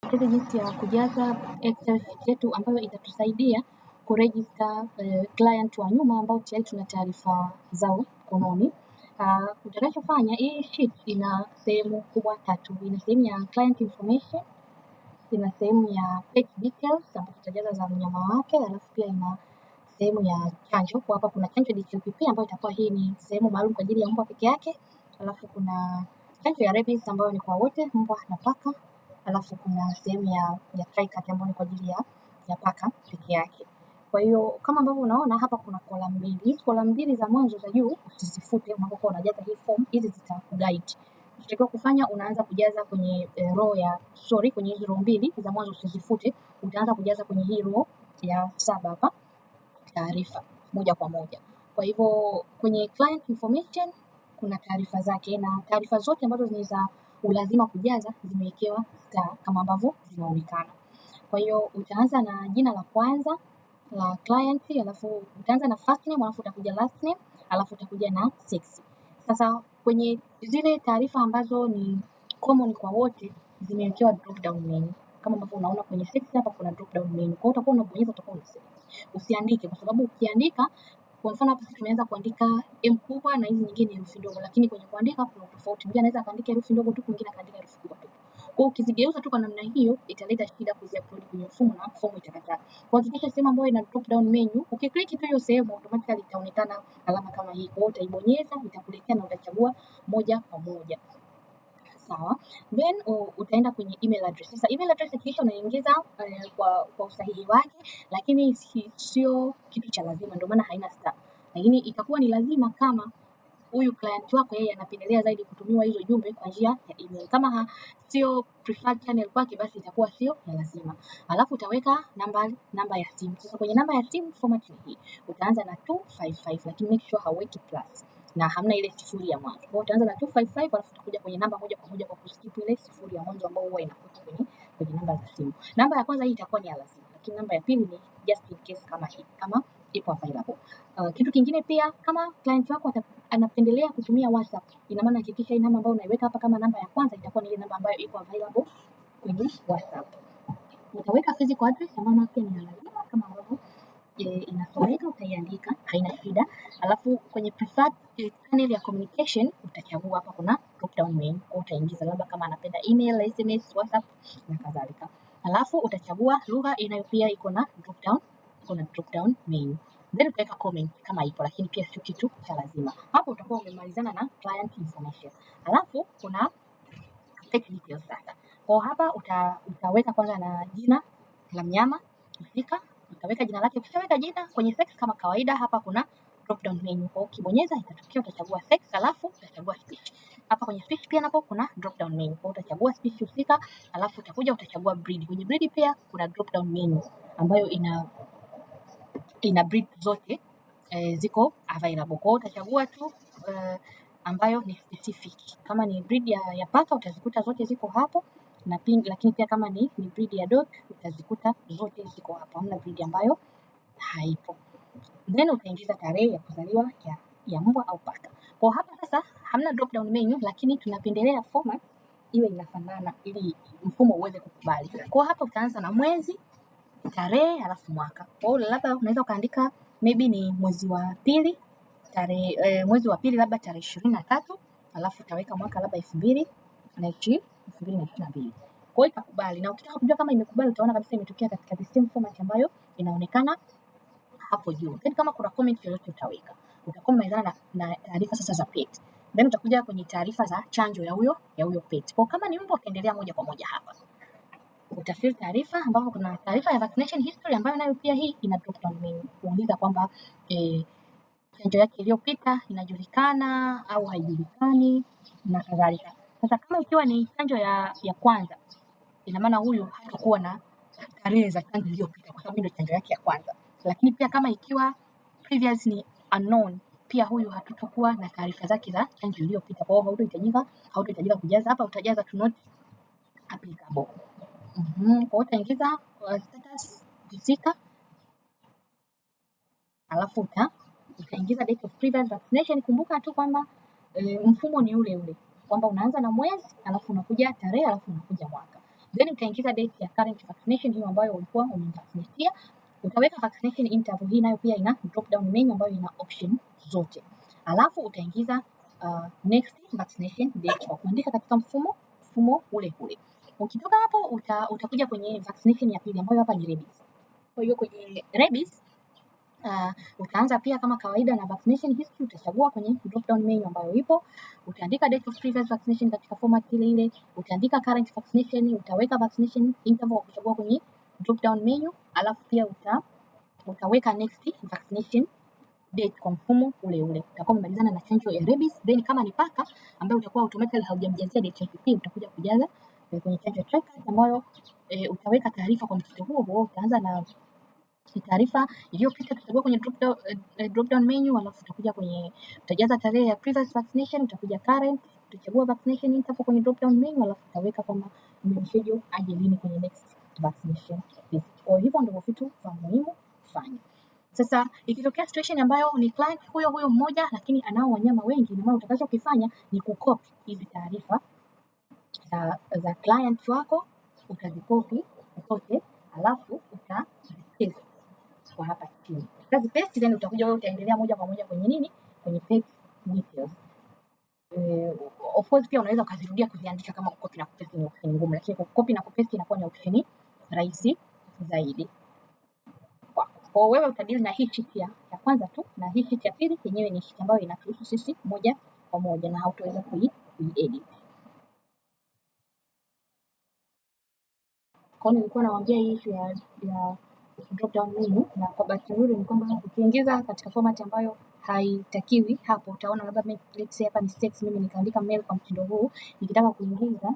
tuelekeze jinsi ya kujaza Excel sheet yetu ambayo itatusaidia kuregister client wa nyuma ambao tayari tuna taarifa zao mkononi. Utakachofanya, hii sheet ina sehemu kubwa tatu. Ina sehemu ya client information, ina sehemu ya pet details ambapo tutajaza za mnyama wake, alafu pia ina sehemu ya chanjo. Kwa hapa kuna chanjo DTLPP ambayo itakuwa hii ni sehemu maalum kwa ajili ya mbwa peke yake, alafu kuna chanjo ya rabies ambayo ni kwa wote, mbwa na paka, alafu kuna sehemu ya TRICAT ambayo ni kwa ajili ya paka peke yake. Kwa hiyo kama ambavyo unaona hapa kuna column mbili. Hizi column mbili za mwanzo za juu usizifute unapokuwa unajaza hii form, hizi zitakuguide. Unatakiwa kufanya, unaanza kujaza kwenye kwenye hizo row mbili za mwanzo usizifute, utaanza kujaza kwenye hii row ya 7 hapa taarifa moja kwa moja. Kwa hivyo kwenye client information kuna taarifa zake, na taarifa zote ambazo ni za ulazima kujaza zimewekewa star kama ambavyo zinaonekana. Kwa hiyo utaanza na jina la kwanza la client, alafu utaanza na first name, alafu utakuja last name, alafu utakuja na sex. Sasa kwenye zile taarifa ambazo ni common kwa wote zimewekewa drop down menu. Kama ambavyo unaona kwenye sex hapa kuna drop down menu. Kwa hiyo utakuwa unabonyeza, utakuwa unaselect. Usiandike kwa sababu ukiandika, kwa mfano hapa sisi tumeanza kuandika M kubwa na hizi nyingine herufi ndogo, lakini kwenye kuandika kuna tofauti. Mmoja anaweza akaandika herufi ndogo tu, mwingine akaandika herufi kubwa tu. Kwa hiyo ukizigeuza tu kwa namna hiyo italeta shida kuziupload kwenye mfumo na mfumo itakataa. Kwa hakikisha sehemu ambayo ina drop down menu, ukiklik tu hiyo sehemu automatically itaonekana alama kama hii. Kwa hiyo utaibonyeza, itakuletea na utachagua moja kwa moja. Sawa. Then utaenda kwenye email address. Sasa email address hakikisha unaingiza kwa usahihi wake, lakini sio kitu cha lazima, ndio maana haina star. Lakini itakuwa ni lazima kama huyu client wako yeye anapendelea zaidi kutumiwa hizo jumbe kwa njia ya email. Kama sio preferred channel kwake, basi itakuwa sio ya lazima. Alafu utaweka namba ya simu. Sasa kwenye namba ya simu format ni hii. Utaanza na 255, lakini make sure hauweki plus na hamna ile sifuri ya mwanzo. Kwa hiyo utaanza na 255 alafu utakuja kwenye namba moja kwa moja kwa kuskip ile sifuri ya mwanzo ambayo huwa inakuja kwenye namba za simu. Namba ya kwanza hii itakuwa ni ya lazima, lakini namba ya pili ni just in case kama hii, kama ipo available. Kitu kingine pia, kama client wako anapendelea kutumia WhatsApp, ina maana hakikisha hii namba ambayo unaiweka hapa kama namba ya kwanza itakuwa ni ile namba ambayo iko available kwenye WhatsApp. Utaweka physical address ambayo pia ni lazima kama ambavyo inasomeka, utaiandika, haina shida. Alafu kwenye preferred channel ya communication utachagua hapa kuna drop down menu. Kwa utaingiza labda kama anapenda email, SMS, WhatsApp na kadhalika. Alafu utachagua lugha inayo pia iko na drop down menu. Then utaweka comment kama ipo, lakini pia sio kitu cha lazima. Hapo utakuwa umemalizana na client information. Alafu kuna pet details sasa. Kwa hapa utaweka kwanza na jina la mnyama husika, utaweka jina lake. Ukishaweka jina kwenye sex kama kawaida, hapa kuna drop down menu. Kwa ukibonyeza itatokea, utachagua sex, alafu utachagua speech. Hapa kwenye speech pia napo kuna drop down menu. Kwa utachagua speech husika, alafu utakuja utachagua breed. Kwenye breed pia kuna drop down menu ambayo ina breed zote ziko available. Kwa utachagua tu ambayo ni specific. Kama ni breed ya paka utazikuta zote ziko hapo, lakini pia kama ni breed ya dog utazikuta zote ziko hapo. Hamna breed ambayo haipo. Then utaingiza tarehe ya kuzaliwa ya mbwa au paka. Kwa hapa sasa hamna drop down menu, lakini tunapendelea format iwe inafanana ili mfumo uweze kukubali. Kwa hapa utaanza na mwezi, tarehe, alafu mwaka. Kwa hiyo labda unaweza ukaandika maybe ni mwezi wa pili labda tarehe 23, alafu utaweka mwaka labda 2022. Kwa hiyo itakubali, na ukitaka kujua kama imekubali utaona kabisa imetokea katika the same format ambayo inaonekana hapo juu. Then kama kuna comment yoyote utaweka. Utakuwa umeanza na taarifa sasa za pet. Then utakuja kwenye taarifa za chanjo ya huyo pet. Kwa kama ni mbwa utaendelea moja kwa moja hapa. Utafill taarifa ambapo kuna taarifa ya vaccination history ambayo nayo pia hii ina drop down menu. Kuuliza kwamba chanjo yake iliyopita inajulikana au haijulikani na kadhalika. Sasa kama ikiwa ni chanjo ya kwanza, ina maana huyu hatakuwa na tarehe za chanjo iliyopita kwa sababu ndio chanjo yake ya kwanza. Lakini pia kama ikiwa previous ni unknown, pia huyu hatakuwa na taarifa zake za chanjo iliyopita. Kwa hiyo hautahitajika kujaza hapa, utajaza to not applicable. Kwa hiyo utaingiza status husika, alafu utaingiza date of previous vaccination. Kumbuka tu kwamba mfumo ni ule kwamba unaanza na mwezi, alafu unakuja tarehe, alafu unakuja mwaka. then utaingiza date ya current vaccination hiyo ambayo ulikuwa umemvaccinatia. Utaweka vaccination interval, hii nayo pia ina drop down menu ambayo ina option zote. Alafu utaingiza next vaccination date kwa kuandika katika mfumo ule ule. Ukitoka hapo utakuja kwenye vaccination ya pili ambayo hapa ni rabies. Kwa hiyo kwenye rabies utaanza pia kama kawaida na vaccination history, utachagua kwenye drop down menu ambayo ipo, utaandika date of previous vaccination katika format ile ile, utaandika current vaccination, utaweka vaccination interval kuchagua kwenye drop down menu, alafu pia utaweka next vaccination date kwa mfumo ule ule. Utakuwa umemalizana na chanjo ya rabies, then kama ni paka ambayo utakuwa automatically haujamjazia date ya PP, utakuja kujaza kwenye chanjo tracker ambayo utaweka taarifa kwa mtindo huo. Utaanza na taarifa iliyopita, tutachagua kwenye drop down menu, alafu utakuja kwenye utajaza tarehe ya previous vaccination, utakuja current, utachagua vaccination interval kwenye drop down menu, alafu utaweka kama umemschedule aje lini kwenye next vaccination visit. Kwa hivyo ndio vitu vya muhimu kufanya. Sasa ikitokea situation ambayo ni client huyo mmoja lakini anao wanyama wengi, na maana utakachokifanya ni kucopy hizi taarifa za client wako, utazikopi zote, alafu utazipaste kwa hapa chini. Utazipaste, then utakuja wewe utaendelea moja kwa moja kwenye nini, kwenye pet details. Of course pia unaweza ukazirudia kuziandika kama kucopy na kupaste ni option ngumu, lakini kucopy na kupaste inakuwa ni option rahisi zaidi. Kwa wewe utadili na hii sheet ya kwanza tu, na hii sheet ya pili yenyewe ni sheet ambayo inatuhusu sisi moja kwa moja na hautaweza kuiedit. Kwa hiyo nilikuwa nawaambia hii issue ya drop down menu, na kwa bahati nzuri ni kwamba ukiingiza katika format ambayo haitakiwi hapo, utaona labda let's say hapa ni text, mimi nikaandika mail kwa mtindo huu, nikitaka kuingiza